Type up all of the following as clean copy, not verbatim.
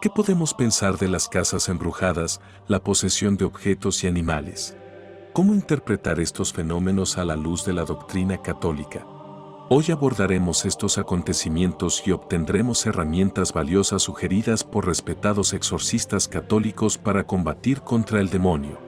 ¿Qué podemos pensar de las casas embrujadas, la posesión de objetos y animales? ¿Cómo interpretar estos fenómenos a la luz de la doctrina católica? Hoy abordaremos estos acontecimientos y obtendremos herramientas valiosas sugeridas por respetados exorcistas católicos para combatir contra el demonio.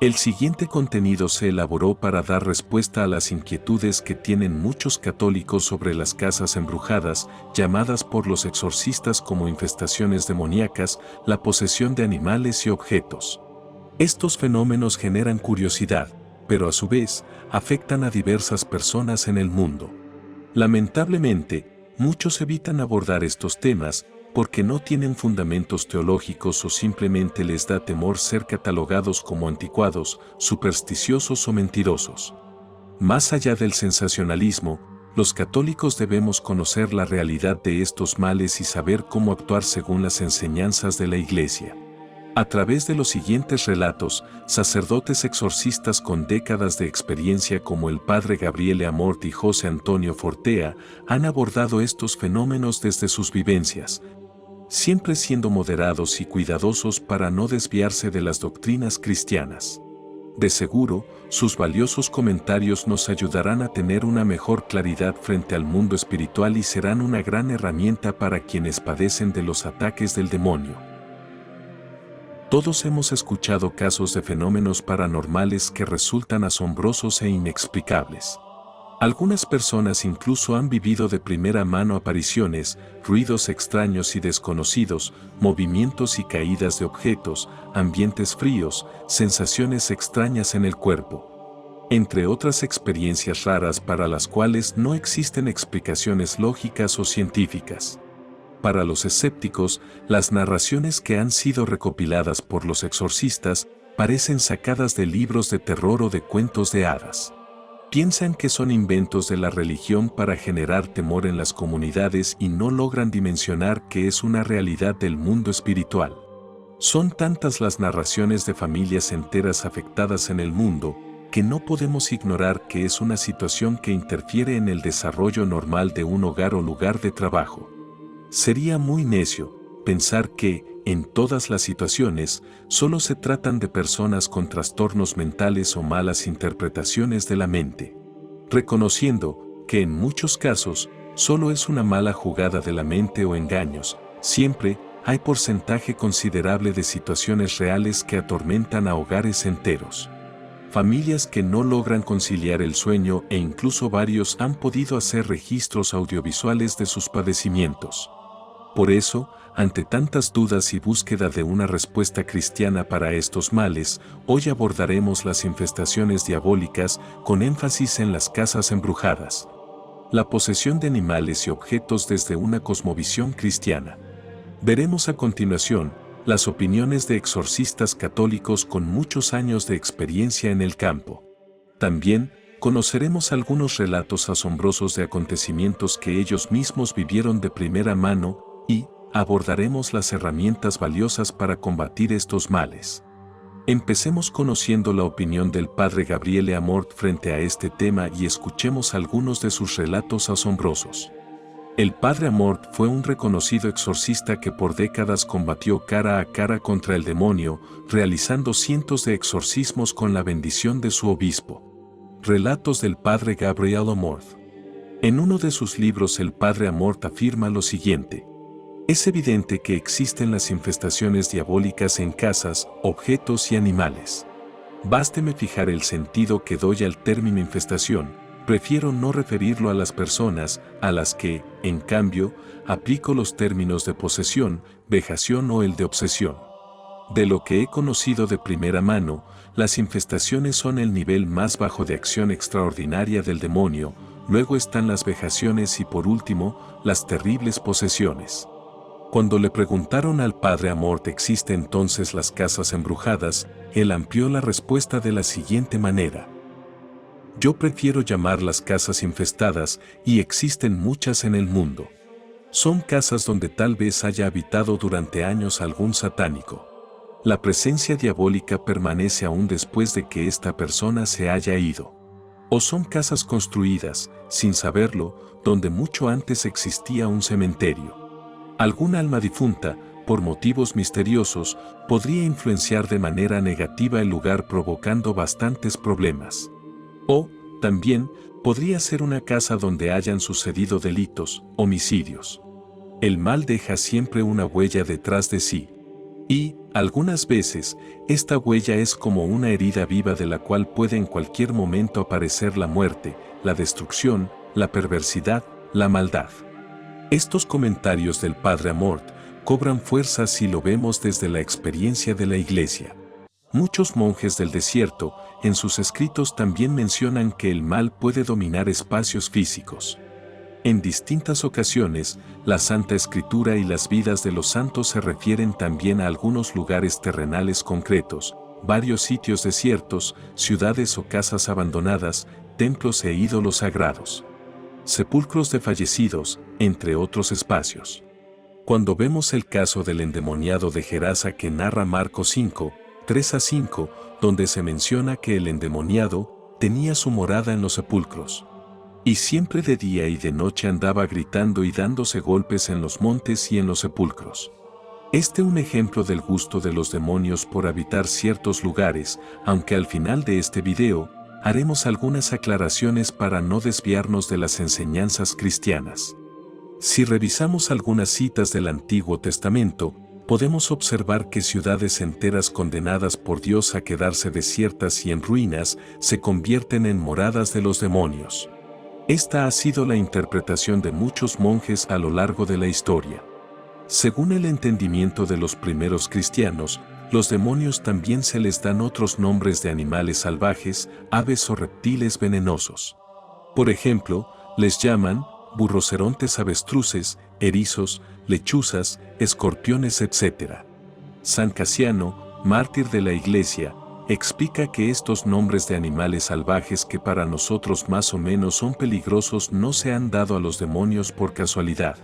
El siguiente contenido se elaboró para dar respuesta a las inquietudes que tienen muchos católicos sobre las casas embrujadas, llamadas por los exorcistas como infestaciones demoníacas, la posesión de animales y objetos. Estos fenómenos generan curiosidad, pero a su vez, afectan a diversas personas en el mundo. Lamentablemente, muchos evitan abordar estos temas, porque no tienen fundamentos teológicos o simplemente les da temor ser catalogados como anticuados, supersticiosos o mentirosos. Más allá del sensacionalismo, los católicos debemos conocer la realidad de estos males y saber cómo actuar según las enseñanzas de la Iglesia. A través de los siguientes relatos, sacerdotes exorcistas con décadas de experiencia como el padre Gabriele Amort y José Antonio Fortea han abordado estos fenómenos desde sus vivencias, siempre siendo moderados y cuidadosos para no desviarse de las doctrinas cristianas. De seguro, sus valiosos comentarios nos ayudarán a tener una mejor claridad frente al mundo espiritual y serán una gran herramienta para quienes padecen de los ataques del demonio. Todos hemos escuchado casos de fenómenos paranormales que resultan asombrosos e inexplicables. Algunas personas incluso han vivido de primera mano apariciones, ruidos extraños y desconocidos, movimientos y caídas de objetos, ambientes fríos, sensaciones extrañas en el cuerpo, entre otras experiencias raras para las cuales no existen explicaciones lógicas o científicas. Para los escépticos, las narraciones que han sido recopiladas por los exorcistas parecen sacadas de libros de terror o de cuentos de hadas. Piensan que son inventos de la religión para generar temor en las comunidades y no logran dimensionar que es una realidad del mundo espiritual. Son tantas las narraciones de familias enteras afectadas en el mundo, que no podemos ignorar que es una situación que interfiere en el desarrollo normal de un hogar o lugar de trabajo. Sería muy necio pensar que, en todas las situaciones, solo se tratan de personas con trastornos mentales o malas interpretaciones de la mente. Reconociendo que en muchos casos, solo es una mala jugada de la mente o engaños, siempre hay porcentaje considerable de situaciones reales que atormentan a hogares enteros. Familias que no logran conciliar el sueño e incluso varios han podido hacer registros audiovisuales de sus padecimientos. Por eso, ante tantas dudas y búsqueda de una respuesta cristiana para estos males, hoy abordaremos las infestaciones diabólicas con énfasis en las casas embrujadas. La posesión de animales y objetos desde una cosmovisión cristiana. Veremos a continuación las opiniones de exorcistas católicos con muchos años de experiencia en el campo. También conoceremos algunos relatos asombrosos de acontecimientos que ellos mismos vivieron de primera mano y abordaremos las herramientas valiosas para combatir estos males. Empecemos conociendo la opinión del padre Gabriele Amort frente a este tema y escuchemos algunos de sus relatos asombrosos. El padre Amort fue un reconocido exorcista que por décadas combatió cara a cara contra el demonio, realizando cientos de exorcismos con la bendición de su obispo. Relatos del padre Gabriele Amort. En uno de sus libros el padre Amort afirma lo siguiente: es evidente que existen las infestaciones diabólicas en casas, objetos y animales. Básteme fijar el sentido que doy al término infestación, prefiero no referirlo a las personas, a las que, en cambio, aplico los términos de posesión, vejación o el de obsesión. De lo que he conocido de primera mano, las infestaciones son el nivel más bajo de acción extraordinaria del demonio, luego están las vejaciones y por último, las terribles posesiones. Cuando le preguntaron al padre Amort ¿existen entonces las casas embrujadas?, él amplió la respuesta de la siguiente manera: yo prefiero llamarlas casas infestadas, y existen muchas en el mundo. Son casas donde tal vez haya habitado durante años algún satánico. La presencia diabólica permanece aún después de que esta persona se haya ido. O son casas construidas, sin saberlo, donde mucho antes existía un cementerio. Algún alma difunta, por motivos misteriosos, podría influenciar de manera negativa el lugar provocando bastantes problemas. O, también, podría ser una casa donde hayan sucedido delitos, homicidios. El mal deja siempre una huella detrás de sí. Y, algunas veces, esta huella es como una herida viva de la cual puede en cualquier momento aparecer la muerte, la destrucción, la perversidad, la maldad. Estos comentarios del Padre Amorth cobran fuerza si lo vemos desde la experiencia de la Iglesia. Muchos monjes del desierto, en sus escritos también mencionan que el mal puede dominar espacios físicos. En distintas ocasiones, la Santa Escritura y las vidas de los santos se refieren también a algunos lugares terrenales concretos, varios sitios desiertos, ciudades o casas abandonadas, templos e ídolos sagrados, sepulcros de fallecidos, entre otros espacios. Cuando vemos el caso del endemoniado de Gerasa que narra Marcos 5, 3-5, donde se menciona que el endemoniado tenía su morada en los sepulcros. Y siempre de día y de noche andaba gritando y dándose golpes en los montes y en los sepulcros. Un ejemplo del gusto de los demonios por habitar ciertos lugares, aunque al final de este video, haremos algunas aclaraciones para no desviarnos de las enseñanzas cristianas. Si revisamos algunas citas del Antiguo Testamento, podemos observar que ciudades enteras condenadas por Dios a quedarse desiertas y en ruinas, se convierten en moradas de los demonios. Esta ha sido la interpretación de muchos monjes a lo largo de la historia. Según el entendimiento de los primeros cristianos, los demonios también se les dan otros nombres de animales salvajes, aves o reptiles venenosos. Por ejemplo, les llaman burrocerontes, avestruces, erizos, lechuzas, escorpiones, etc. San Casiano, mártir de la Iglesia, explica que estos nombres de animales salvajes que para nosotros más o menos son peligrosos no se han dado a los demonios por casualidad,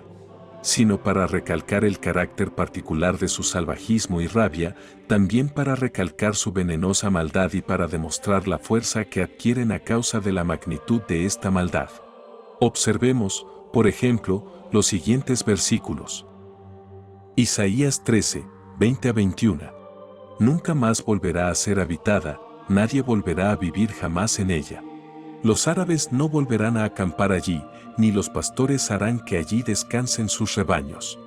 sino para recalcar el carácter particular de su salvajismo y rabia, también para recalcar su venenosa maldad y para demostrar la fuerza que adquieren a causa de la magnitud de esta maldad. Observemos, por ejemplo, los siguientes versículos. Isaías 13, 20-21. Nunca más volverá a ser habitada, nadie volverá a vivir jamás en ella. Los árabes no volverán a acampar allí, ni los pastores harán que allí descansen sus rebaños.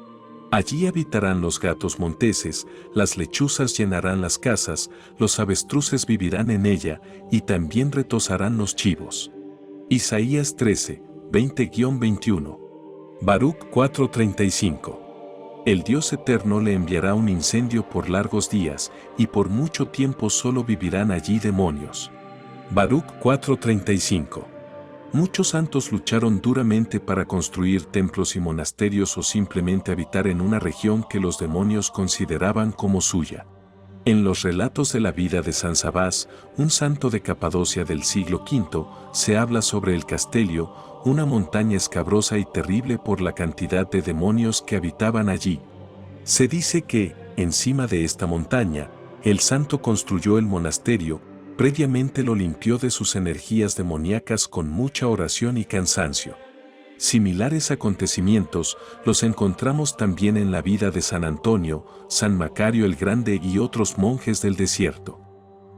Allí habitarán los gatos monteses, las lechuzas llenarán las casas, los avestruces vivirán en ella, y también retozarán los chivos. Isaías 13, 20-21. Baruch 4:35. El Dios eterno le enviará un incendio por largos días, y por mucho tiempo solo vivirán allí demonios. Baruch 4:35. Muchos santos lucharon duramente para construir templos y monasterios o simplemente habitar en una región que los demonios consideraban como suya. En los relatos de la vida de San Sabás, un santo de Capadocia del siglo V, se habla sobre el Castelio, una montaña escabrosa y terrible por la cantidad de demonios que habitaban allí. Se dice que, encima de esta montaña, el santo construyó el monasterio, previamente lo limpió de sus energías demoníacas con mucha oración y cansancio. Similares acontecimientos los encontramos también en la vida de San Antonio, San Macario el Grande y otros monjes del desierto.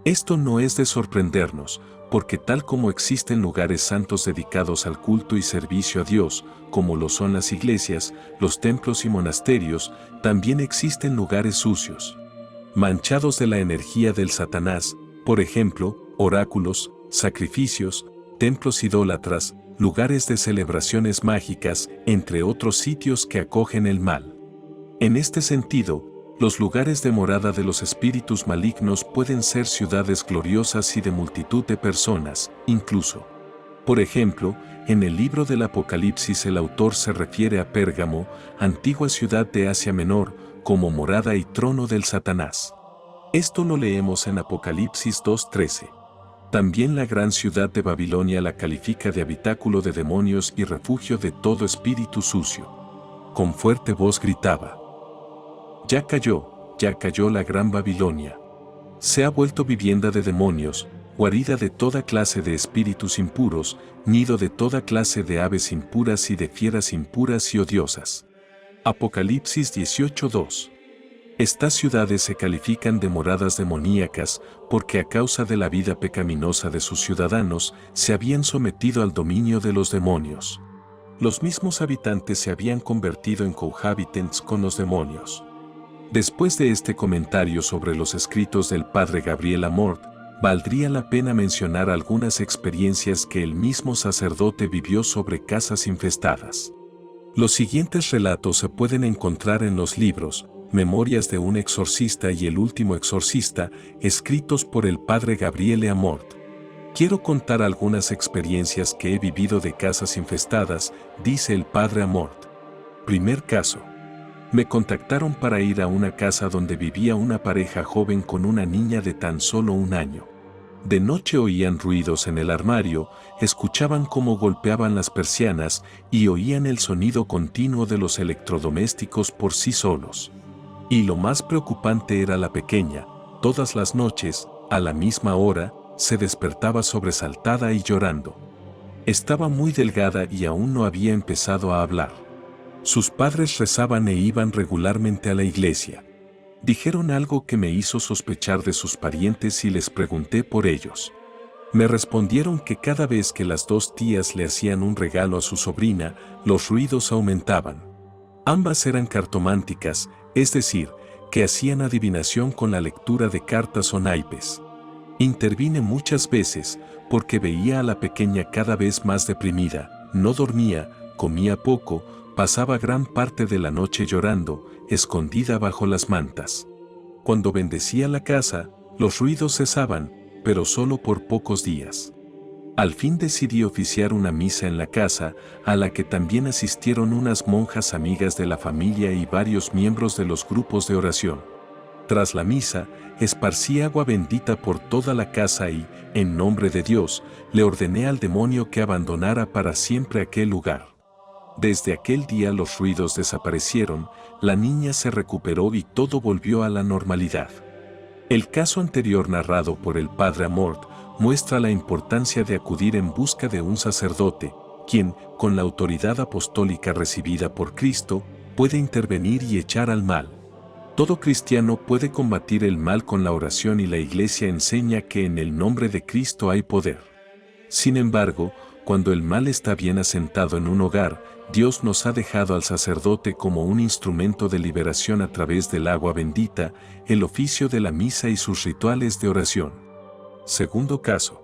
Esto no es de sorprendernos, porque tal como existen lugares santos dedicados al culto y servicio a Dios, como lo son las iglesias, los templos y monasterios, también existen lugares sucios, manchados de la energía del Satanás, por ejemplo, oráculos, sacrificios, templos idólatras, lugares de celebraciones mágicas, entre otros sitios que acogen el mal. En este sentido, los lugares de morada de los espíritus malignos pueden ser ciudades gloriosas y de multitud de personas, incluso. Por ejemplo, en el libro del Apocalipsis el autor se refiere a Pérgamo, antigua ciudad de Asia Menor, como morada y trono del Satanás. Esto lo leemos en Apocalipsis 2:13. También la gran ciudad de Babilonia la califica de habitáculo de demonios y refugio de todo espíritu sucio. Con fuerte voz gritaba: ya cayó, ya cayó la gran Babilonia. Se ha vuelto vivienda de demonios, guarida de toda clase de espíritus impuros, nido de toda clase de aves impuras y de fieras impuras y odiosas. Apocalipsis 18:2. Estas ciudades se califican de moradas demoníacas porque a causa de la vida pecaminosa de sus ciudadanos se habían sometido al dominio de los demonios. Los mismos habitantes se habían convertido en cohabitants con los demonios. Después de este comentario sobre los escritos del padre Gabriel Amorth, valdría la pena mencionar algunas experiencias que el mismo sacerdote vivió sobre casas infestadas. Los siguientes relatos se pueden encontrar en los libros Memorias de un exorcista y El último exorcista, escritos por el padre Gabriel Amorth. Quiero contar algunas experiencias que he vivido de casas infestadas, dice el padre Amorth. Primer caso. Me contactaron para ir a una casa donde vivía una pareja joven con una niña de tan solo 1 año. De noche oían ruidos en el armario, escuchaban cómo golpeaban las persianas y oían el sonido continuo de los electrodomésticos por sí solos. Y lo más preocupante era la pequeña, todas las noches, a la misma hora, se despertaba sobresaltada y llorando. Estaba muy delgada y aún no había empezado a hablar. Sus padres rezaban e iban regularmente a la iglesia. Dijeron algo que me hizo sospechar de sus parientes y les pregunté por ellos. Me respondieron que cada vez que las 2 tías le hacían un regalo a su sobrina, los ruidos aumentaban. Ambas eran cartománticas, es decir, que hacían adivinación con la lectura de cartas o naipes. Intervine muchas veces, porque veía a la pequeña cada vez más deprimida, no dormía, comía poco, pasaba gran parte de la noche llorando, escondida bajo las mantas. Cuando bendecía la casa, los ruidos cesaban, pero solo por pocos días. Al fin decidí oficiar una misa en la casa, a la que también asistieron unas monjas amigas de la familia y varios miembros de los grupos de oración. Tras la misa, esparcí agua bendita por toda la casa y, en nombre de Dios, le ordené al demonio que abandonara para siempre aquel lugar. Desde aquel día los ruidos desaparecieron, la niña se recuperó y todo volvió a la normalidad. El caso anterior narrado por el padre Amorth muestra la importancia de acudir en busca de un sacerdote, quien, con la autoridad apostólica recibida por Cristo, puede intervenir y echar al mal. Todo cristiano puede combatir el mal con la oración y la Iglesia enseña que en el nombre de Cristo hay poder. Sin embargo, cuando el mal está bien asentado en un hogar, Dios nos ha dejado al sacerdote como un instrumento de liberación a través del agua bendita, el oficio de la misa y sus rituales de oración. Segundo caso.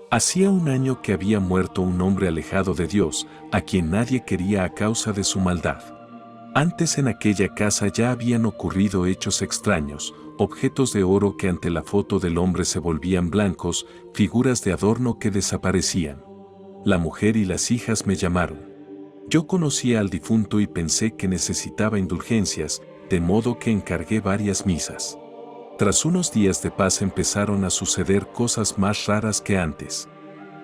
Hacía 1 año que había muerto un hombre alejado de Dios, a quien nadie quería a causa de su maldad. Antes en aquella casa ya habían ocurrido hechos extraños, objetos de oro que ante la foto del hombre se volvían blancos, figuras de adorno que desaparecían. La mujer y las hijas me llamaron. Yo conocía al difunto y pensé que necesitaba indulgencias, de modo que encargué varias misas. Tras unos días de paz empezaron a suceder cosas más raras que antes.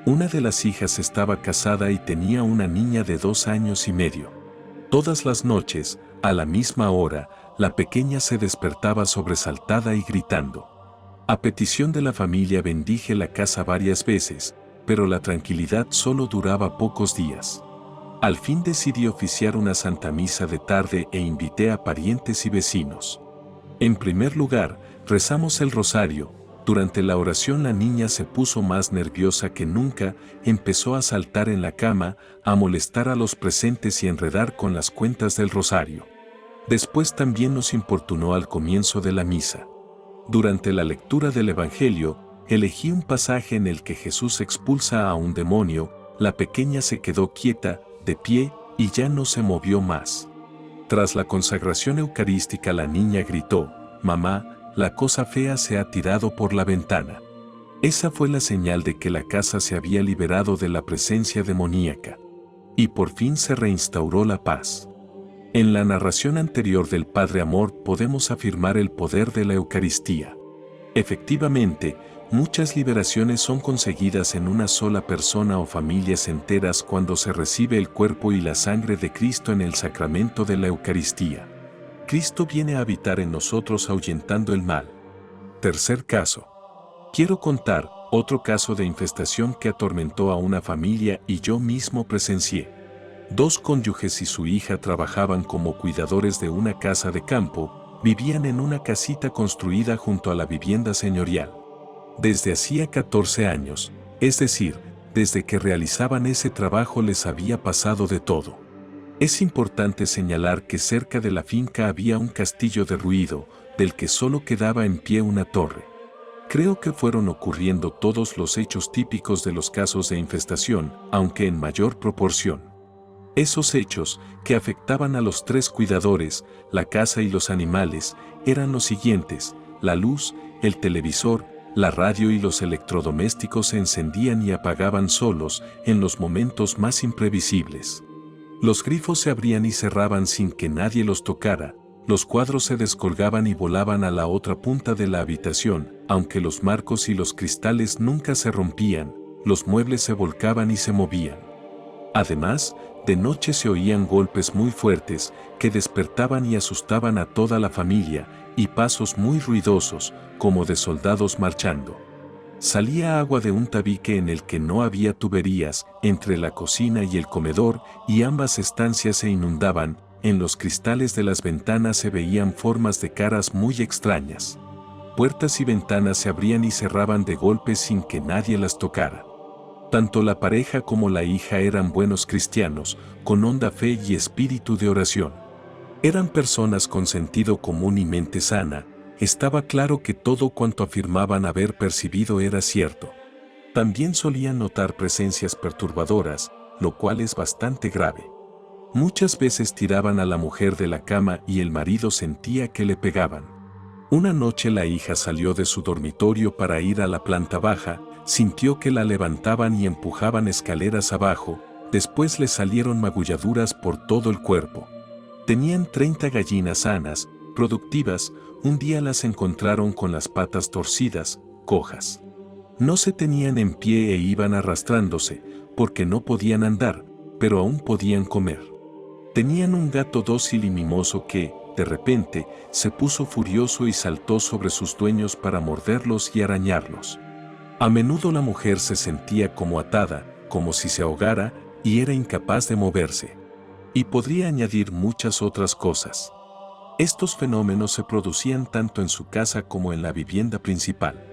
Una de las hijas estaba casada y tenía una niña de 2 años y medio. Todas las noches, a la misma hora, la pequeña se despertaba sobresaltada y gritando. A petición de la familia bendije la casa varias veces, pero la tranquilidad solo duraba pocos días. Al fin decidí oficiar una santa misa de tarde e invité a parientes y vecinos. En primer lugar, rezamos el rosario. Durante la oración la niña se puso más nerviosa que nunca, empezó a saltar en la cama, a molestar a los presentes y enredar con las cuentas del rosario. Después también nos importunó al comienzo de la misa. Durante la lectura del Evangelio, elegí un pasaje en el que Jesús expulsa a un demonio, la pequeña se quedó quieta, de pie, y ya no se movió más. Tras la consagración eucarística la niña gritó, «Mamá, la cosa fea se ha tirado por la ventana». Esa fue la señal de que la casa se había liberado de la presencia demoníaca. Y por fin se reinstauró la paz. En la narración anterior del padre Amorth podemos afirmar el poder de la Eucaristía. Efectivamente, muchas liberaciones son conseguidas en una sola persona o familias enteras cuando se recibe el cuerpo y la sangre de Cristo en el sacramento de la Eucaristía. Cristo viene a habitar en nosotros ahuyentando el mal. Tercer caso. Quiero contar otro caso de infestación que atormentó a una familia y yo mismo presencié. Dos cónyuges y su hija trabajaban como cuidadores de una casa de campo, vivían en una casita construida junto a la vivienda señorial. Desde hacía 14 años, es decir, desde que realizaban ese trabajo les había pasado de todo. Es importante señalar que cerca de la finca había un castillo derruido, del que solo quedaba en pie una torre. Creo que fueron ocurriendo todos los hechos típicos de los casos de infestación, aunque en mayor proporción. Esos hechos, que afectaban a los tres cuidadores, la casa y los animales, eran los siguientes: la luz, el televisor, la radio y los electrodomésticos se encendían y apagaban solos en los momentos más imprevisibles. Los grifos se abrían y cerraban sin que nadie los tocara, los cuadros se descolgaban y volaban a la otra punta de la habitación, aunque los marcos y los cristales nunca se rompían, los muebles se volcaban y se movían. Además, de noche se oían golpes muy fuertes que despertaban y asustaban a toda la familia, y pasos muy ruidosos, como de soldados marchando. Salía agua de un tabique en el que no había tuberías, entre la cocina y el comedor, y ambas estancias se inundaban. En los cristales de las ventanas se veían formas de caras muy extrañas. Puertas y ventanas se abrían y cerraban de golpe sin que nadie las tocara. Tanto la pareja como la hija eran buenos cristianos, con honda fe y espíritu de oración. Eran personas con sentido común y mente sana. Estaba claro que todo cuanto afirmaban haber percibido era cierto. También solían notar presencias perturbadoras, lo cual es bastante grave. Muchas veces tiraban a la mujer de la cama y el marido sentía que le pegaban. Una noche la hija salió de su dormitorio para ir a la planta baja, sintió que la levantaban y empujaban escaleras abajo, después le salieron magulladuras por todo el cuerpo. Tenían 30 gallinas sanas, productivas, un día las encontraron con las patas torcidas, cojas. No se tenían en pie e iban arrastrándose, porque no podían andar, pero aún podían comer. Tenían un gato dócil y mimoso que, de repente, se puso furioso y saltó sobre sus dueños para morderlos y arañarlos. A menudo la mujer se sentía como atada, como si se ahogara, y era incapaz de moverse. Y podría añadir muchas otras cosas. Estos fenómenos se producían tanto en su casa como en la vivienda principal.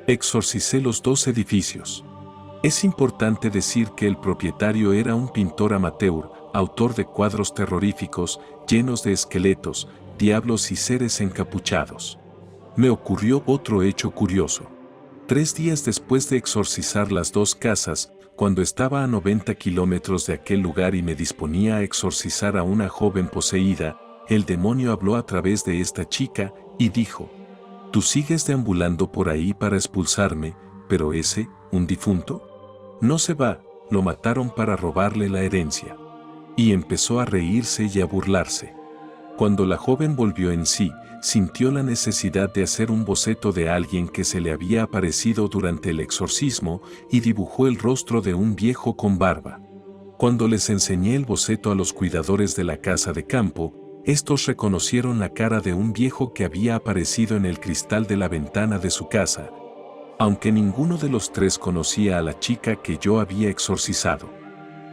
Exorcicé los dos edificios. Es importante decir que el propietario era un pintor amateur, autor de cuadros terroríficos, llenos de esqueletos, diablos y seres encapuchados. Me ocurrió otro hecho curioso. 3 días después de exorcizar las dos casas, cuando estaba a 90 kilómetros de aquel lugar y me disponía a exorcizar a una joven poseída, el demonio habló a través de esta chica y dijo: «Tú sigues deambulando por ahí para expulsarme, pero ese, un difunto, no se va, lo mataron para robarle la herencia». Y empezó a reírse y a burlarse. Cuando la joven volvió en sí, sintió la necesidad de hacer un boceto de alguien que se le había aparecido durante el exorcismo y dibujó el rostro de un viejo con barba. Cuando les enseñé el boceto a los cuidadores de la casa de campo, estos reconocieron la cara de un viejo que había aparecido en el cristal de la ventana de su casa, aunque ninguno de los tres conocía a la chica que yo había exorcizado.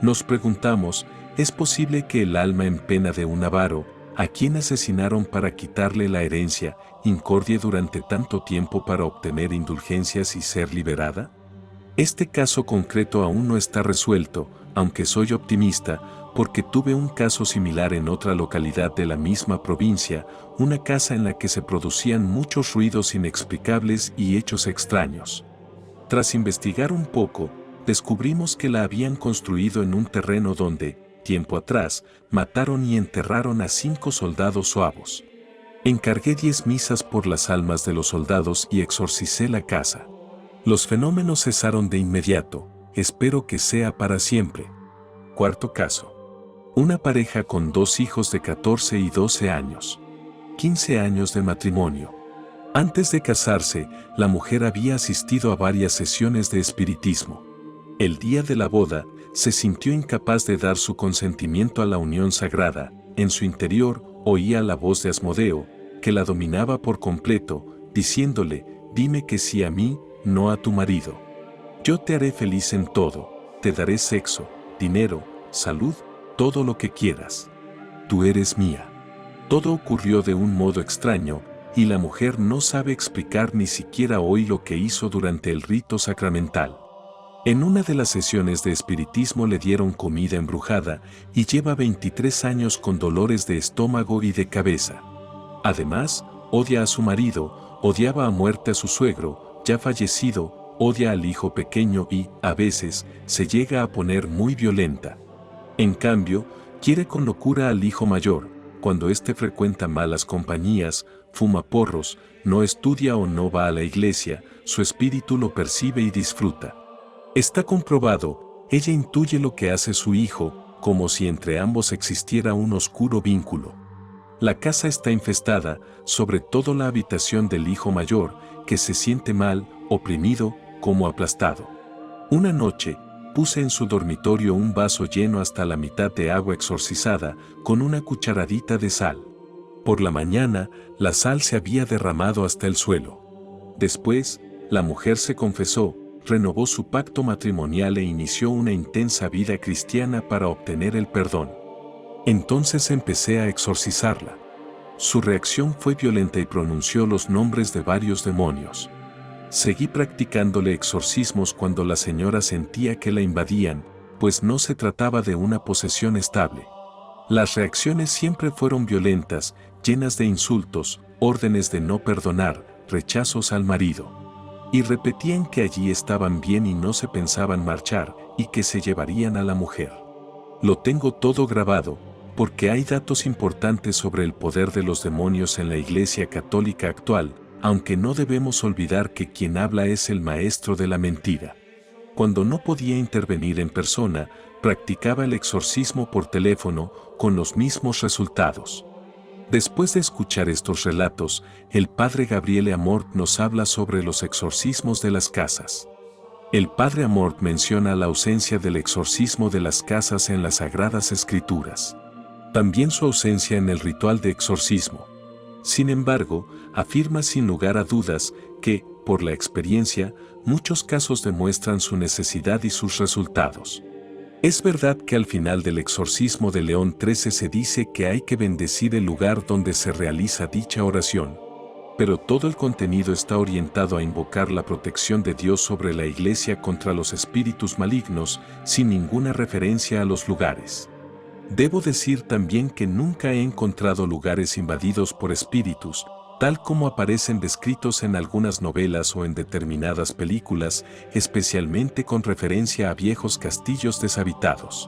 Nos preguntamos, ¿es posible que el alma en pena de un avaro, a quien asesinaron para quitarle la herencia, incordie durante tanto tiempo para obtener indulgencias y ser liberada? Este caso concreto aún no está resuelto, aunque soy optimista, porque tuve un caso similar en otra localidad de la misma provincia, una casa en la que se producían muchos ruidos inexplicables y hechos extraños. Tras investigar un poco, descubrimos que la habían construido en un terreno donde, tiempo atrás, mataron y enterraron a 5 soldados suavos. Encargué 10 misas por las almas de los soldados y exorcicé la casa. Los fenómenos cesaron de inmediato, espero que sea para siempre. Cuarto caso. Una pareja con 2 hijos de 14 y 12 años. 15 años de matrimonio. Antes de casarse, la mujer había asistido a varias sesiones de espiritismo. El día de la boda, se sintió incapaz de dar su consentimiento a la unión sagrada. En su interior, oía la voz de Asmodeo, que la dominaba por completo, diciéndole: «Dime que sí a mí, no a tu marido. Yo te haré feliz en todo, te daré sexo, dinero, salud, todo lo que quieras. Tú eres mía». Todo ocurrió de un modo extraño, y la mujer no sabe explicar ni siquiera hoy lo que hizo durante el rito sacramental. En una de las sesiones de espiritismo le dieron comida embrujada y lleva 23 años con dolores de estómago y de cabeza. Además, odia a su marido, odiaba a muerte a su suegro, ya fallecido, odia al hijo pequeño y, a veces, se llega a poner muy violenta. En cambio, quiere con locura al hijo mayor, cuando éste frecuenta malas compañías, fuma porros, no estudia o no va a la iglesia, su espíritu lo percibe y disfruta. Está comprobado, ella intuye lo que hace su hijo, como si entre ambos existiera un oscuro vínculo. La casa está infestada, sobre todo la habitación del hijo mayor, que se siente mal, oprimido, como aplastado. Una noche, puse en su dormitorio un vaso lleno hasta la mitad de agua exorcizada, con una cucharadita de sal. Por la mañana, la sal se había derramado hasta el suelo. Después, la mujer se confesó, renovó su pacto matrimonial e inició una intensa vida cristiana para obtener el perdón. Entonces empecé a exorcizarla. Su reacción fue violenta y pronunció los nombres de varios demonios. Seguí practicándole exorcismos cuando la señora sentía que la invadían, pues no se trataba de una posesión estable. Las reacciones siempre fueron violentas, llenas de insultos, órdenes de no perdonar, rechazos al marido. Y repetían que allí estaban bien y no se pensaban marchar, y que se llevarían a la mujer. Lo tengo todo grabado, porque hay datos importantes sobre el poder de los demonios en la Iglesia Católica actual, aunque no debemos olvidar que quien habla es el maestro de la mentira. Cuando no podía intervenir en persona, practicaba el exorcismo por teléfono, con los mismos resultados. Después de escuchar estos relatos, el padre Gabriele Amort nos habla sobre los exorcismos de las casas. El padre Amort menciona la ausencia del exorcismo de las casas en las Sagradas Escrituras. También su ausencia en el ritual de exorcismo. Sin embargo, afirma sin lugar a dudas que, por la experiencia, muchos casos demuestran su necesidad y sus resultados. Es verdad que al final del exorcismo de León XIII se dice que hay que bendecir el lugar donde se realiza dicha oración, pero todo el contenido está orientado a invocar la protección de Dios sobre la Iglesia contra los espíritus malignos, sin ninguna referencia a los lugares. Debo decir también que nunca he encontrado lugares invadidos por espíritus, tal como aparecen descritos en algunas novelas o en determinadas películas, especialmente con referencia a viejos castillos deshabitados.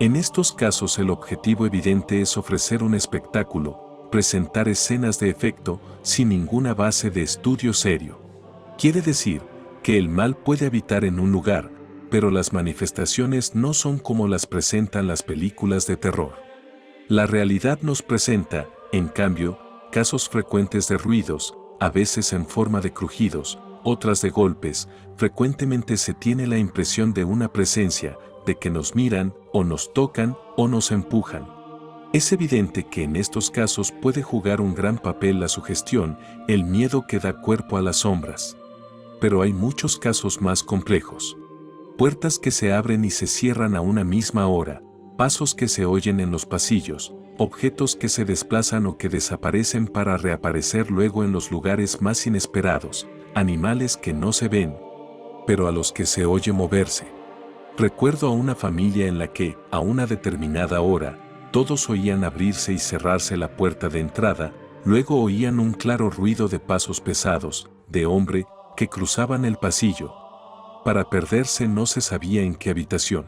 En estos casos el objetivo evidente es ofrecer un espectáculo, presentar escenas de efecto, sin ninguna base de estudio serio. Quiere decir que el mal puede habitar en un lugar, pero las manifestaciones no son como las presentan las películas de terror. La realidad nos presenta, en cambio, casos frecuentes de ruidos, a veces en forma de crujidos, otras de golpes. Frecuentemente se tiene la impresión de una presencia, de que nos miran, o nos tocan, o nos empujan. Es evidente que en estos casos puede jugar un gran papel la sugestión, el miedo que da cuerpo a las sombras. Pero hay muchos casos más complejos. Puertas que se abren y se cierran a una misma hora, pasos que se oyen en los pasillos, objetos que se desplazan o que desaparecen para reaparecer luego en los lugares más inesperados, animales que no se ven, pero a los que se oye moverse. Recuerdo a una familia en la que, a una determinada hora, todos oían abrirse y cerrarse la puerta de entrada, luego oían un claro ruido de pasos pesados, de hombre, que cruzaban el pasillo. Para perderse no se sabía en qué habitación.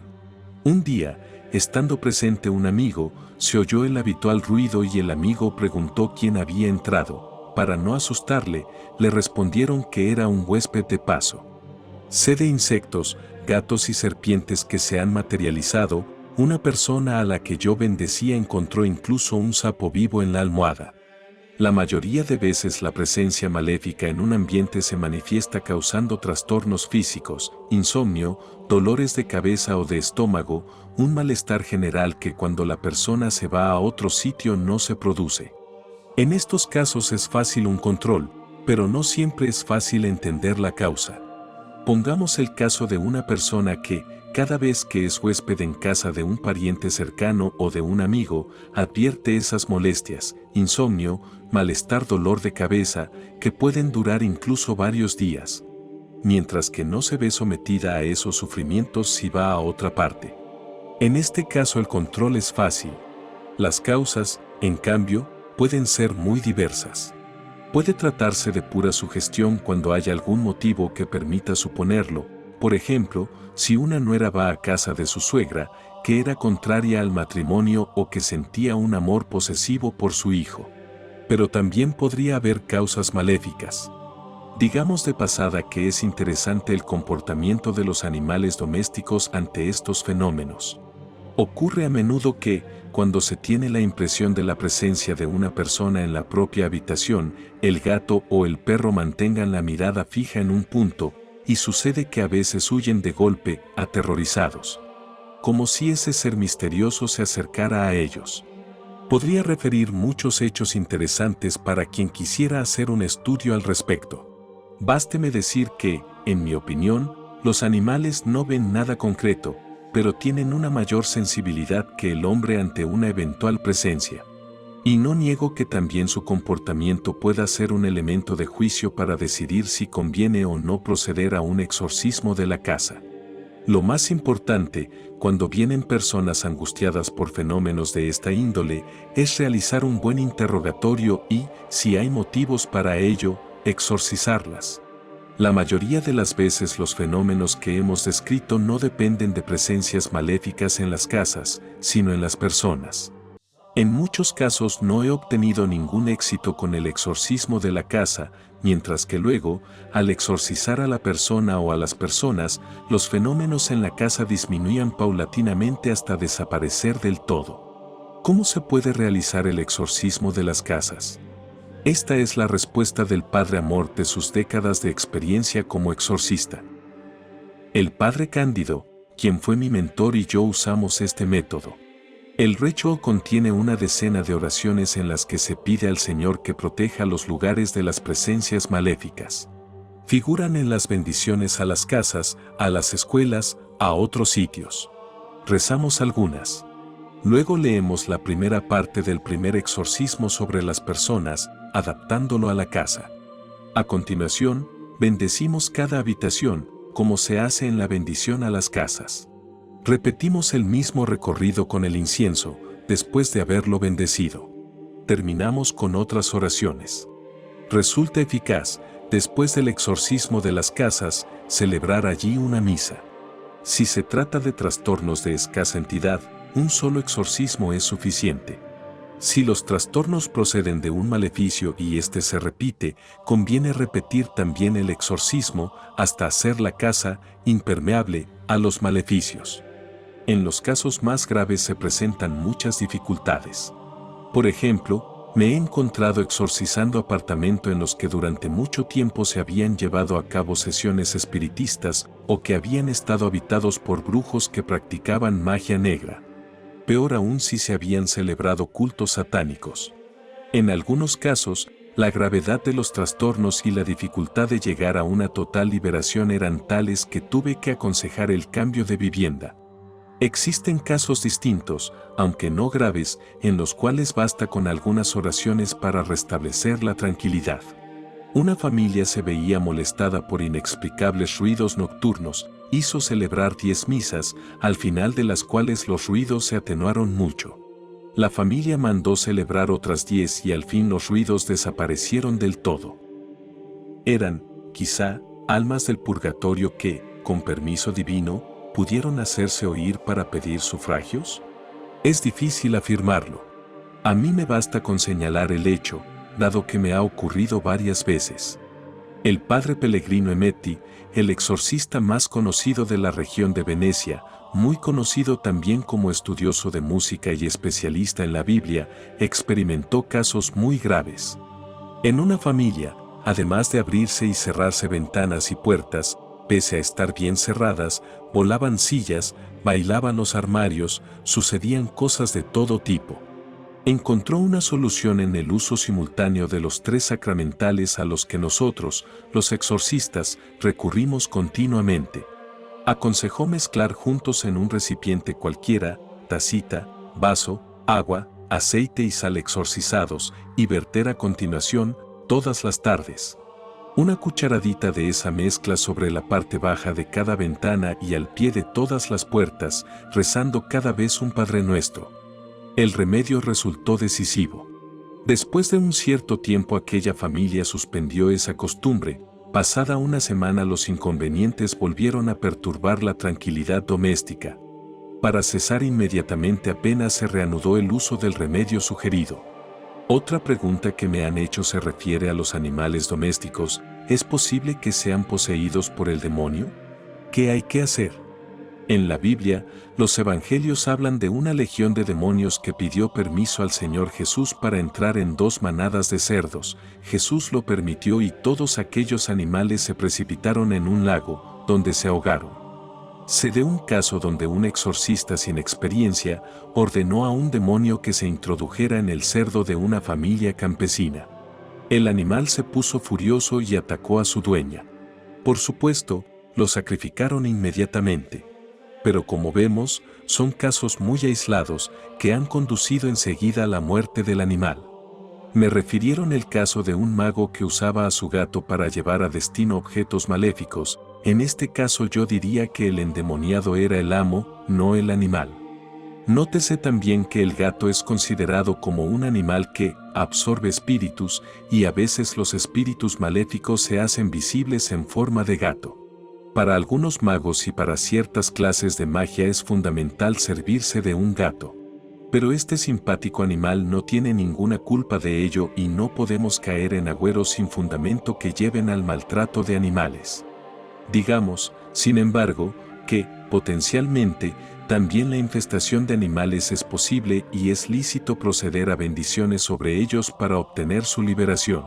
Un día, estando presente un amigo, se oyó el habitual ruido y el amigo preguntó quién había entrado. Para no asustarle, le respondieron que era un huésped de paso. Sé de insectos, gatos y serpientes que se han materializado. Una persona a la que yo bendecía encontró incluso un sapo vivo en la almohada. La mayoría de veces la presencia maléfica en un ambiente se manifiesta causando trastornos físicos, insomnio, dolores de cabeza o de estómago, un malestar general que cuando la persona se va a otro sitio no se produce. En estos casos es fácil un control, pero no siempre es fácil entender la causa. Pongamos el caso de una persona que, cada vez que es huésped en casa de un pariente cercano o de un amigo, advierte esas molestias, insomnio, malestar, dolor de cabeza, que pueden durar incluso varios días, mientras que no se ve sometida a esos sufrimientos si va a otra parte. En este caso el control es fácil. Las causas, en cambio, pueden ser muy diversas. Puede tratarse de pura sugestión cuando haya algún motivo que permita suponerlo. Por ejemplo, si una nuera va a casa de su suegra, que era contraria al matrimonio o que sentía un amor posesivo por su hijo. Pero también podría haber causas maléficas. Digamos de pasada que es interesante el comportamiento de los animales domésticos ante estos fenómenos. Ocurre a menudo que, cuando se tiene la impresión de la presencia de una persona en la propia habitación, el gato o el perro mantengan la mirada fija en un punto, y sucede que a veces huyen de golpe, aterrorizados. Como si ese ser misterioso se acercara a ellos. Podría referir muchos hechos interesantes para quien quisiera hacer un estudio al respecto. Básteme decir que, en mi opinión, los animales no ven nada concreto, pero tienen una mayor sensibilidad que el hombre ante una eventual presencia. Y no niego que también su comportamiento pueda ser un elemento de juicio para decidir si conviene o no proceder a un exorcismo de la casa. Lo más importante, cuando vienen personas angustiadas por fenómenos de esta índole, es realizar un buen interrogatorio y, si hay motivos para ello, exorcizarlas. La mayoría de las veces los fenómenos que hemos descrito no dependen de presencias maléficas en las casas, sino en las personas. En muchos casos no he obtenido ningún éxito con el exorcismo de la casa, mientras que luego, al exorcizar a la persona o a las personas, los fenómenos en la casa disminuían paulatinamente hasta desaparecer del todo. ¿Cómo se puede realizar el exorcismo de las casas? Esta es la respuesta del Padre Amor de sus décadas de experiencia como exorcista. El Padre Cándido, quien fue mi mentor, y yo usamos este método. El ritual contiene una decena de oraciones en las que se pide al Señor que proteja los lugares de las presencias maléficas. Figuran en las bendiciones a las casas, a las escuelas, a otros sitios. Rezamos algunas. Luego leemos la primera parte del primer exorcismo sobre las personas, adaptándolo a la casa. A continuación, bendecimos cada habitación, como se hace en la bendición a las casas. Repetimos el mismo recorrido con el incienso, después de haberlo bendecido. Terminamos con otras oraciones. Resulta eficaz, después del exorcismo de las casas, celebrar allí una misa. Si se trata de trastornos de escasa entidad, un solo exorcismo es suficiente. Si los trastornos proceden de un maleficio y este se repite, conviene repetir también el exorcismo hasta hacer la casa impermeable a los maleficios. En los casos más graves se presentan muchas dificultades. Por ejemplo, me he encontrado exorcizando apartamentos en los que durante mucho tiempo se habían llevado a cabo sesiones espiritistas o que habían estado habitados por brujos que practicaban magia negra. Peor aún si se habían celebrado cultos satánicos. En algunos casos, la gravedad de los trastornos y la dificultad de llegar a una total liberación eran tales que tuve que aconsejar el cambio de vivienda. Existen casos distintos, aunque no graves, en los cuales basta con algunas oraciones para restablecer la tranquilidad. Una familia se veía molestada por inexplicables ruidos nocturnos, hizo celebrar 10 misas, al final de las cuales los ruidos se atenuaron mucho. La familia mandó celebrar otras 10 y al fin los ruidos desaparecieron del todo. Eran, quizá, almas del purgatorio que, con permiso divino, pudieron hacerse oír para pedir sufragios. Es difícil afirmarlo. A mí me basta con señalar el hecho, dado que me ha ocurrido varias veces. El padre Pellegrino Emetti, el exorcista más conocido de la región de Venecia, muy conocido también como estudioso de música y especialista en la Biblia, experimentó casos muy graves. En una familia, además de abrirse y cerrarse ventanas y puertas, pese a estar bien cerradas, volaban sillas, bailaban los armarios, sucedían cosas de todo tipo. Encontró una solución en el uso simultáneo de los tres sacramentales a los que nosotros, los exorcistas, recurrimos continuamente. Aconsejó mezclar juntos en un recipiente cualquiera, tacita, vaso, agua, aceite y sal exorcizados, y verter a continuación, todas las tardes, una cucharadita de esa mezcla sobre la parte baja de cada ventana y al pie de todas las puertas, rezando cada vez un Padre Nuestro. El remedio resultó decisivo. Después de un cierto tiempo aquella familia suspendió esa costumbre. Pasada una semana los inconvenientes volvieron a perturbar la tranquilidad doméstica. Para cesar inmediatamente apenas se reanudó el uso del remedio sugerido. Otra pregunta que me han hecho se refiere a los animales domésticos. ¿Es posible que sean poseídos por el demonio? ¿Qué hay que hacer? En la Biblia, los evangelios hablan de una legión de demonios que pidió permiso al Señor Jesús para entrar en 2 manadas de cerdos. Jesús lo permitió y todos aquellos animales se precipitaron en un lago, donde se ahogaron. Sé de un caso donde un exorcista sin experiencia ordenó a un demonio que se introdujera en el cerdo de una familia campesina. El animal se puso furioso y atacó a su dueña. Por supuesto, lo sacrificaron inmediatamente. Pero como vemos, son casos muy aislados que han conducido enseguida a la muerte del animal. Me refirieron el caso de un mago que usaba a su gato para llevar a destino objetos maléficos. En este caso yo diría que el endemoniado era el amo, no el animal. Nótese también que el gato es considerado como un animal que absorbe espíritus y a veces los espíritus maléficos se hacen visibles en forma de gato. Para algunos magos y para ciertas clases de magia es fundamental servirse de un gato. Pero este simpático animal no tiene ninguna culpa de ello y no podemos caer en agüeros sin fundamento que lleven al maltrato de animales. Digamos, sin embargo, que, potencialmente, también la infestación de animales es posible y es lícito proceder a bendiciones sobre ellos para obtener su liberación.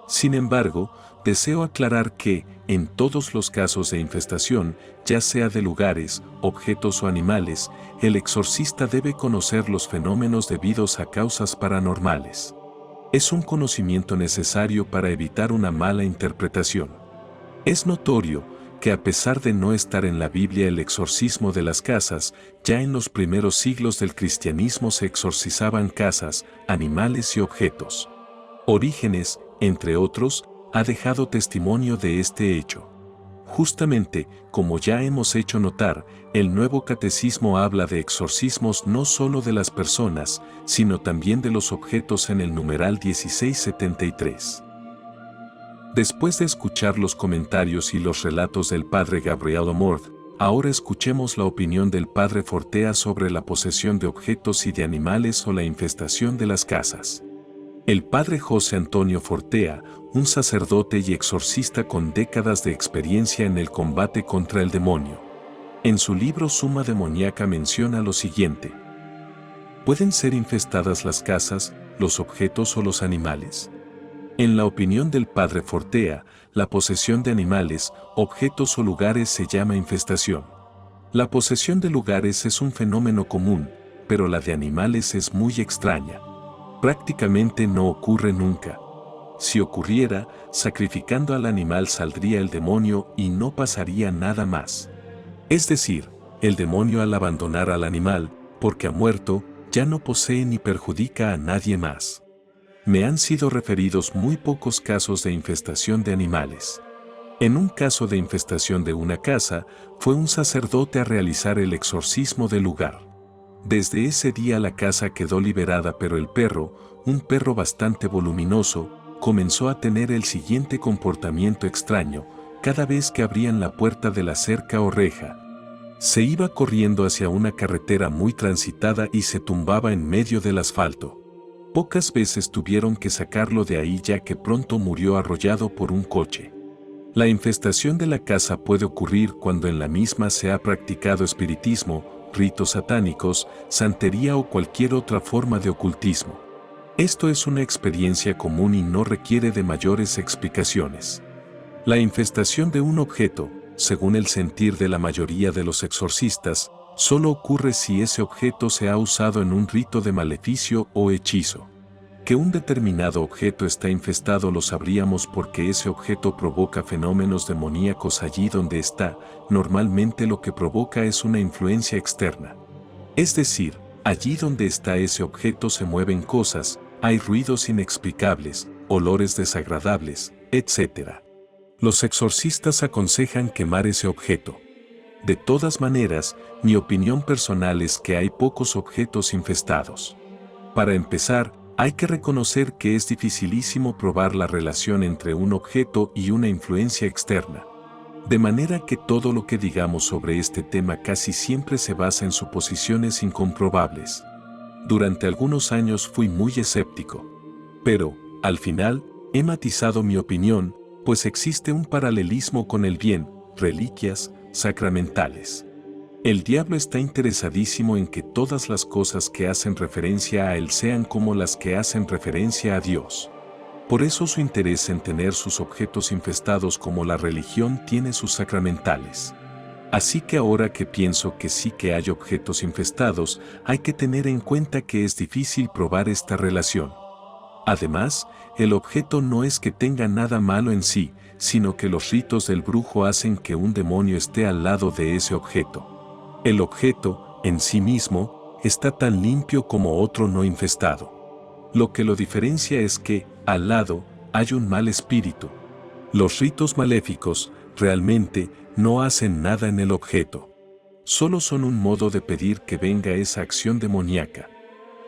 Sin embargo, deseo aclarar que, en todos los casos de infestación, ya sea de lugares, objetos o animales, el exorcista debe conocer los fenómenos debidos a causas paranormales. Es un conocimiento necesario para evitar una mala interpretación. Es notorio que a pesar de no estar en la Biblia el exorcismo de las casas, ya en los primeros siglos del cristianismo se exorcizaban casas, animales y objetos. Orígenes, entre otros, ha dejado testimonio de este hecho. Justamente, como ya hemos hecho notar, el Nuevo Catecismo habla de exorcismos no solo de las personas, sino también de los objetos en el numeral 1673. Después de escuchar los comentarios y los relatos del padre Gabriel Amorth, ahora escuchemos la opinión del padre Fortea sobre la posesión de objetos y de animales o la infestación de las casas. El padre José Antonio Fortea, un sacerdote y exorcista con décadas de experiencia en el combate contra el demonio. En su libro Suma Demoníaca menciona lo siguiente. ¿Pueden ser infestadas las casas, los objetos o los animales? En la opinión del padre Fortea, la posesión de animales, objetos o lugares se llama infestación. La posesión de lugares es un fenómeno común, pero la de animales es muy extraña. Prácticamente no ocurre nunca. Si ocurriera, sacrificando al animal saldría el demonio y no pasaría nada más. Es decir, el demonio al abandonar al animal, porque ha muerto, ya no posee ni perjudica a nadie más. Me han sido referidos muy pocos casos de infestación de animales. En un caso de infestación de una casa, fue un sacerdote a realizar el exorcismo del lugar. Desde ese día la casa quedó liberada, pero el perro, un perro bastante voluminoso, comenzó a tener el siguiente comportamiento extraño. Cada vez que abrían la puerta de la cerca o reja, se iba corriendo hacia una carretera muy transitada y se tumbaba en medio del asfalto. Pocas veces tuvieron que sacarlo de ahí ya que pronto murió arrollado por un coche. La infestación de la casa puede ocurrir cuando en la misma se ha practicado espiritismo, ritos satánicos, santería o cualquier otra forma de ocultismo. Esto es una experiencia común y no requiere de mayores explicaciones. La infestación de un objeto, según el sentir de la mayoría de los exorcistas, solo ocurre si ese objeto se ha usado en un rito de maleficio o hechizo. Que un determinado objeto está infestado lo sabríamos porque ese objeto provoca fenómenos demoníacos allí donde está. Normalmente lo que provoca es una influencia externa. Es decir, allí donde está ese objeto se mueven cosas, hay ruidos inexplicables, olores desagradables, etc. Los exorcistas aconsejan quemar ese objeto. De todas maneras, mi opinión personal es que hay pocos objetos infestados. Para empezar, hay que reconocer que es dificilísimo probar la relación entre un objeto y una influencia externa. De manera que todo lo que digamos sobre este tema casi siempre se basa en suposiciones incomprobables. Durante algunos años fui muy escéptico. Pero, al final, he matizado mi opinión, pues existe un paralelismo con el bien, reliquias, sacramentales. El diablo está interesadísimo en que todas las cosas que hacen referencia a él sean como las que hacen referencia a Dios. Por eso su interés en tener sus objetos infestados como la religión tiene sus sacramentales. Así que ahora que pienso que sí que hay objetos infestados, hay que tener en cuenta que es difícil probar esta relación. Además, el objeto no es que tenga nada malo en sí, sino que los ritos del brujo hacen que un demonio esté al lado de ese objeto. El objeto, en sí mismo, está tan limpio como otro no infestado. Lo que lo diferencia es que, al lado, hay un mal espíritu. Los ritos maléficos, realmente, no hacen nada en el objeto. Solo son un modo de pedir que venga esa acción demoníaca.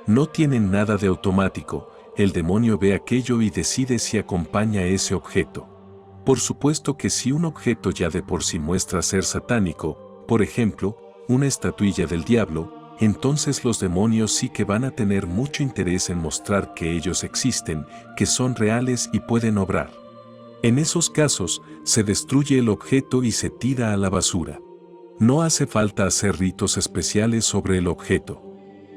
No tienen nada de automático, el demonio ve aquello y decide si acompaña a ese objeto. Por supuesto que si un objeto ya de por sí muestra ser satánico, por ejemplo, una estatuilla del diablo, entonces los demonios sí que van a tener mucho interés en mostrar que ellos existen, que son reales y pueden obrar. En esos casos, se destruye el objeto y se tira a la basura. No hace falta hacer ritos especiales sobre el objeto,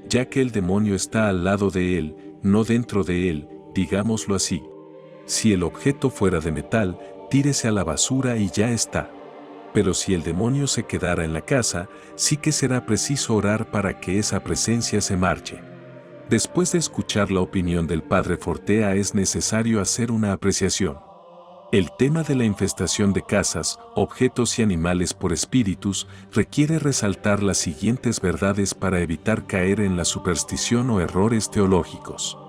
ya que el demonio está al lado de él, no dentro de él, digámoslo así. Si el objeto fuera de metal, tírese a la basura y ya está. Pero si el demonio se quedara en la casa, sí que será preciso orar para que esa presencia se marche. Después de escuchar la opinión del padre Fortea es necesario hacer una apreciación. El tema de la infestación de casas, objetos y animales por espíritus requiere resaltar las siguientes verdades para evitar caer en la superstición o errores teológicos.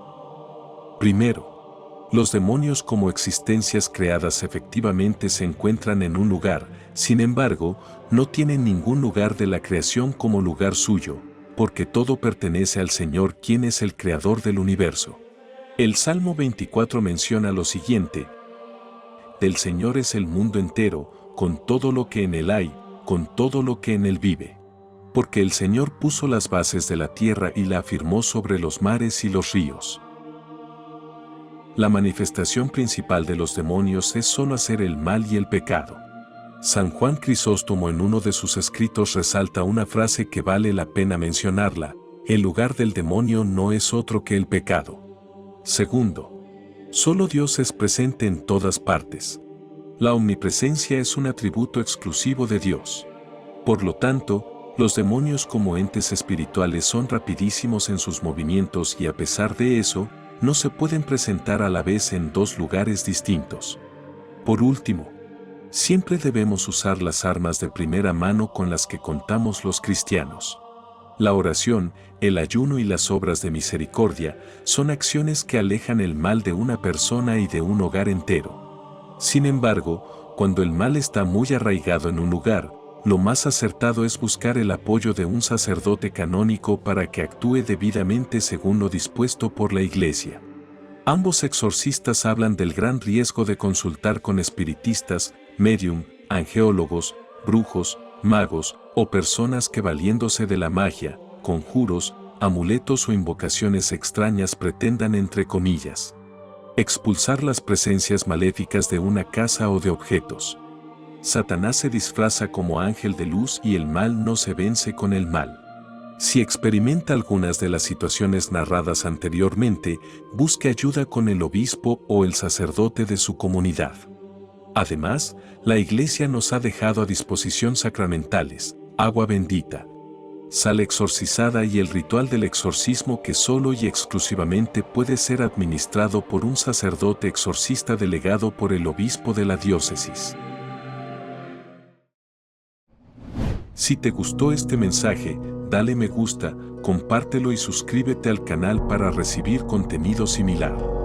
Primero, los demonios como existencias creadas efectivamente se encuentran en un lugar, sin embargo, no tienen ningún lugar de la creación como lugar suyo, porque todo pertenece al Señor quien es el creador del universo. El Salmo 24 menciona lo siguiente: del Señor es el mundo entero, con todo lo que en él hay, con todo lo que en él vive. Porque el Señor puso las bases de la tierra y la afirmó sobre los mares y los ríos. La manifestación principal de los demonios es solo hacer el mal y el pecado. San Juan Crisóstomo en uno de sus escritos resalta una frase que vale la pena mencionarla: el lugar del demonio no es otro que el pecado. Segundo, solo Dios es presente en todas partes. La omnipresencia es un atributo exclusivo de Dios. Por lo tanto, los demonios como entes espirituales son rapidísimos en sus movimientos y a pesar de eso, no se pueden presentar a la vez en dos lugares distintos. Por último, siempre debemos usar las armas de primera mano con las que contamos los cristianos. La oración, el ayuno y las obras de misericordia son acciones que alejan el mal de una persona y de un hogar entero. Sin embargo, cuando el mal está muy arraigado en un lugar, lo más acertado es buscar el apoyo de un sacerdote canónico para que actúe debidamente según lo dispuesto por la Iglesia. Ambos exorcistas hablan del gran riesgo de consultar con espiritistas, médium, angeólogos, brujos, magos o personas que valiéndose de la magia, conjuros, amuletos o invocaciones extrañas pretendan, entre comillas, expulsar las presencias maléficas de una casa o de objetos. Satanás se disfraza como ángel de luz y el mal no se vence con el mal. Si experimenta algunas de las situaciones narradas anteriormente, busque ayuda con el obispo o el sacerdote de su comunidad. Además, la Iglesia nos ha dejado a disposición sacramentales, agua bendita, sal exorcizada y el ritual del exorcismo que solo y exclusivamente puede ser administrado por un sacerdote exorcista delegado por el obispo de la diócesis. Si te gustó este mensaje, dale me gusta, compártelo y suscríbete al canal para recibir contenido similar.